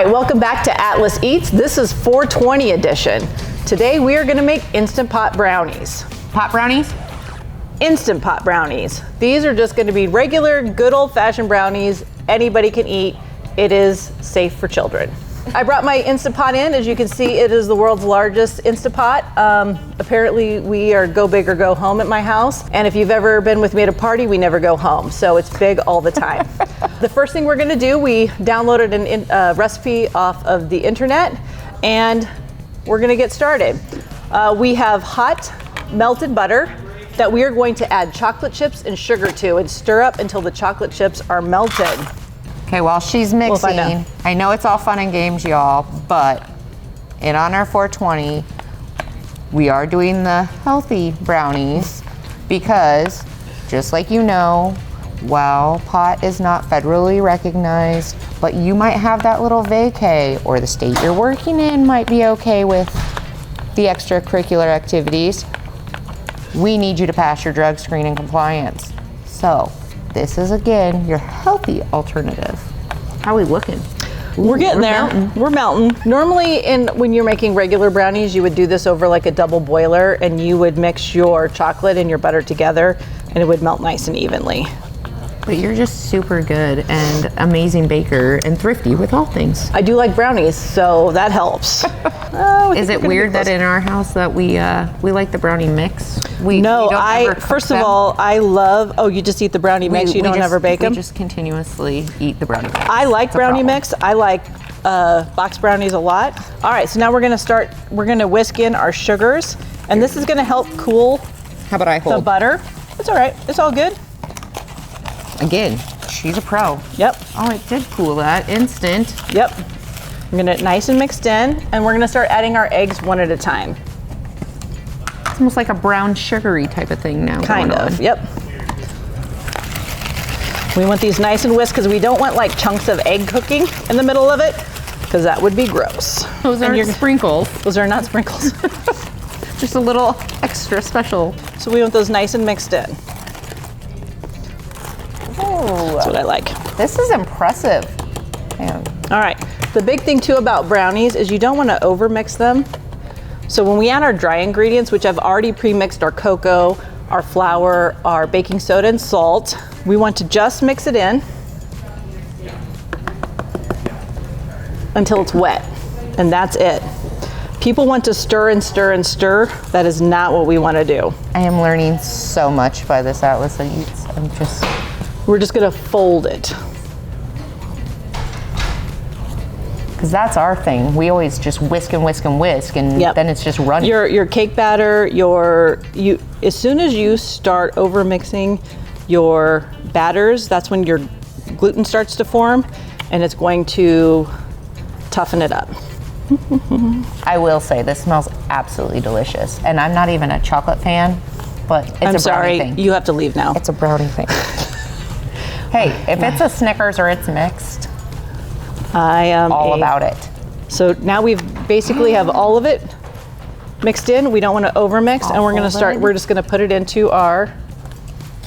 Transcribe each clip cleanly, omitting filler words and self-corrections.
right, welcome back to Atlas Eats. This is 420 edition. Today we are gonna make Instant Pot brownies. Pot brownies? Instant Pot brownies. These are just gonna be regular, good old-fashioned brownies. Anybody can eat. It is safe for children. I brought my Instant Pot in. As you can see, it is the world's largest Instant Pot. Apparently we are go big or go home at my house. And if you've ever been with me at a party, we never go home. So it's big all the time. The first thing we're gonna do, we downloaded a recipe off of the internet and we're gonna get started. We have hot melted butter that we are going to add chocolate chips and sugar to and stir up until the chocolate chips are melted. Okay, while she's mixing, I know it's all fun and games, y'all, but in honor of 420, we are doing the healthy brownies because, just like you know, while pot is not federally recognized, but you might have that little vacay, or the state you're working in might be okay with the extracurricular activities. We need you to pass your drug screen and compliance. So, this is again your healthy alternative. How are we looking? We're getting there. Melting. We're melting. Normally, when you're making regular brownies, you would do this over like a double boiler, and you would mix your chocolate and your butter together, and it would melt nice and evenly. But you're just super good and amazing baker and thrifty with all things. I do like brownies, so that helps. Is it weird that in our house that we like the brownie mix? First of all, I love, you just eat the brownie mix, you don't ever bake them? We just continuously eat the brownie mix. I like brownie mix. I like box brownies a lot. All right, so now we're gonna whisk in our sugars, and this is gonna help cool How about I hold the butter. It's all right, it's all good. Again, she's a pro. Yep. Oh, it did cool that instant. Yep. We're gonna get nice and mixed in, and we're gonna start adding our eggs one at a time. It's almost like a brown sugary type of thing now. Kind of, yep. We want these nice and whisked because we don't want like chunks of egg cooking in the middle of it, because that would be gross. Those aren't sprinkles. Those are not sprinkles. Just a little extra special. So we want those nice and mixed in. That's what I like. This is impressive. Man. All right, the big thing too about brownies is you don't want to over mix them. So when we add our dry ingredients, which I've already pre-mixed our cocoa, our flour, our baking soda and salt, we want to just mix it in until it's wet, and that's it. People want to stir and stir and stir. That is not what we want to do. I am learning so much by this Atlas Eats. We're just gonna fold it. Because that's our thing. We always just whisk and whisk and whisk, and then it's just running. Your cake batter, as soon as you start over mixing your batters, that's when your gluten starts to form, and it's going to toughen it up. I will say, this smells absolutely delicious. And I'm not even a chocolate fan, but it's a brownie thing. You have to leave now. It's a brownie thing. Hey, if it's a Snickers or it's mixed, I am all about it. So now we've basically have all of it mixed in. We don't want to over mix, and we're going to start. We're just going to put it into our.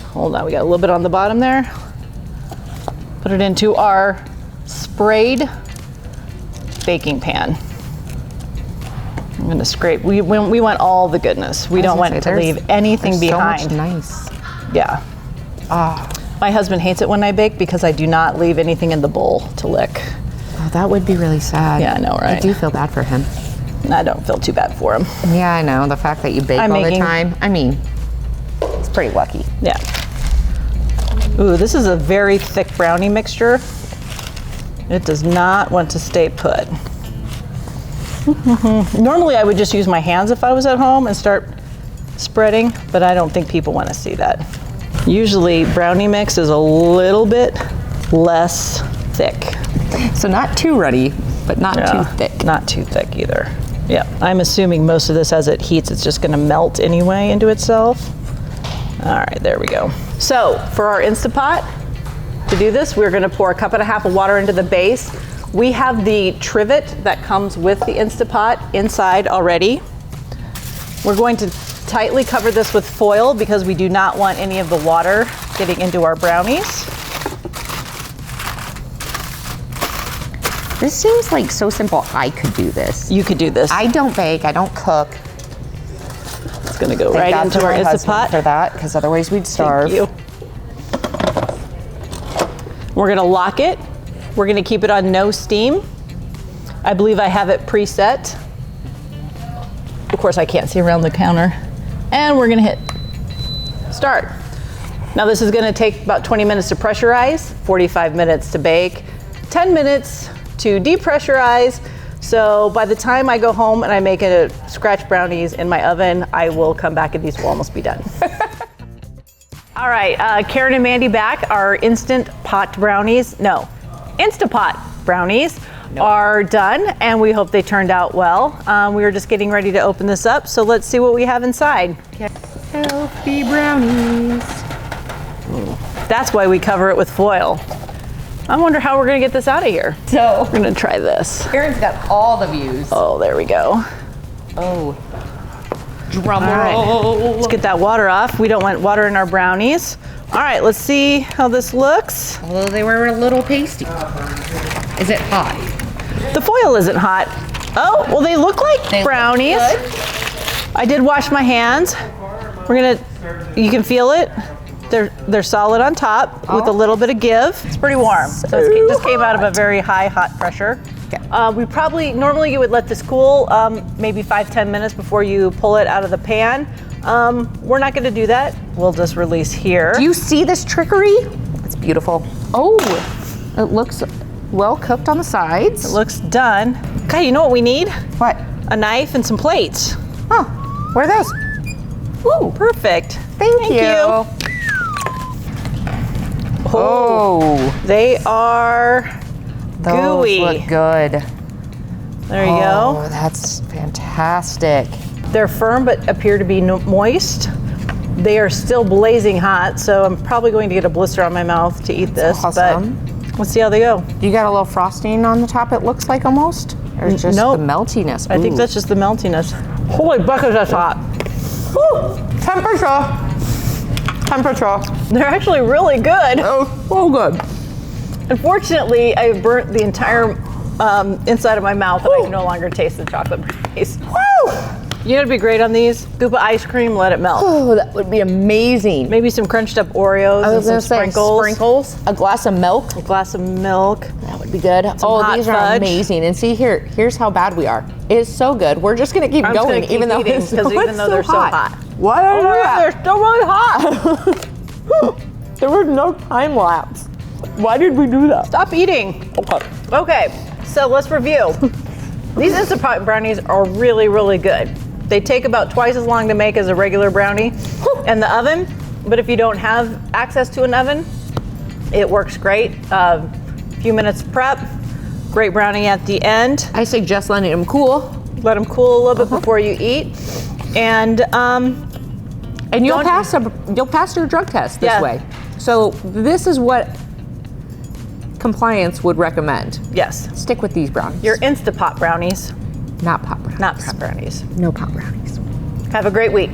Hold on, we got a little bit on the bottom there. Put it into our sprayed baking pan. I'm going to scrape. We want all the goodness. We don't want to leave anything behind. So much nice. Yeah. My husband hates it when I bake because I do not leave anything in the bowl to lick. Oh, that would be really sad. Yeah, I know, right? I do feel bad for him. I don't feel too bad for him. Yeah, I know. The fact that you bake all the time, I mean, it's pretty lucky. Yeah. Ooh, this is a very thick brownie mixture. It does not want to stay put. Normally I would just use my hands if I was at home and start spreading, but I don't think people want to see that. Usually brownie mix is a little bit less thick. So not too runny, but not too thick. Not too thick either. Yeah, I'm assuming most of this as it heats, it's just gonna melt anyway into itself. All right, there we go. So for our Instant Pot, to do this, we're gonna pour 1.5 cups of water into the base. We have the trivet that comes with the Instant Pot inside already. We're going to tightly cover this with foil because we do not want any of the water getting into our brownies. This seems like so simple. I could do this. You could do this. I don't bake, I don't cook. It's gonna go Thank right God into for our my husband Instapot. for that, because otherwise we'd starve. Thank you. We're gonna lock it. We're gonna keep it on no steam. I believe I have it preset. Of course, I can't see around the counter. And we're gonna hit start. Now this is gonna take about 20 minutes to pressurize, 45 minutes to bake, 10 minutes to depressurize. So by the time I go home and I make a scratch brownies in my oven, I will come back and these will almost be done. All right, Karen and Mandy back. Our Instant Pot brownies, no, Instapot brownies are done, and we hope they turned out well. We were just getting ready to open this up, so let's see what we have inside. Healthy brownies. That's why we cover it with foil. I wonder how we're gonna get this out of here. So, We're gonna try this. Karen's got all the views. Oh, there we go. Oh. Drum All right, roll. let's get that water off. We don't want water in our brownies. All right, let's see how this looks. Although they were a little pasty. Is it hot? The foil isn't hot. Oh, well, they look like They look brownies. good. I did wash my hands. You can feel it. They're solid on top with a little bit of give. It's pretty warm. So it just came out of a very high hot pressure. Okay. Normally you would let this cool maybe 5-10 minutes before you pull it out of the pan. We're not gonna do that. We'll just release here. Do you see this trickery? It's beautiful. Oh, it looks well cooked on the sides. It looks done. Okay, you know what we need? What? A knife and some plates. Huh, where are those? Ooh, perfect. Thank you. Oh, They are those gooey. look good. There you Oh, go. that's fantastic. They're firm but appear to be moist. They are still blazing hot, so I'm probably going to get a blister on my mouth to eat this. awesome. But let's see how they go. You got a little frosting on the top, it looks like almost? Or just Nope. the meltiness? I think Ooh. that's just the meltiness. Holy buckets, that's hot. Woo! Temperature. They're actually really good. Oh, so good. Unfortunately, I burnt the entire inside of my mouth and I can no longer taste the chocolate brownies. Woo! You know what'd be great on these? Scoop of ice cream, let it melt. Oh, that would be amazing. Maybe some crunched up Oreos and some sprinkles. Sprinkles. A glass of milk. A glass of milk. That would be good. hot These are fudge. amazing. And see here, here's how bad we are. It's so good. We're just gonna keep I'm just going, gonna keep even though eating, it's because even though they're so hot. Why did I do that? They're still really hot. There was no time lapse. Why did we do that? Stop eating. Okay, so let's review. These Instant Pot brownies are really, really good. They take about twice as long to make as a regular brownie in the oven, but if you don't have access to an oven, it works great. A few minutes prep, great brownie at the end. I suggest letting them cool. Let them cool a little bit before you eat. And you'll pass your drug test this Yeah. way. So this is what compliance would recommend. yes, Stick with these brownies. your Instant Pot brownies, not pot brownies. not pot brownies. No pot brownies. Have a great week.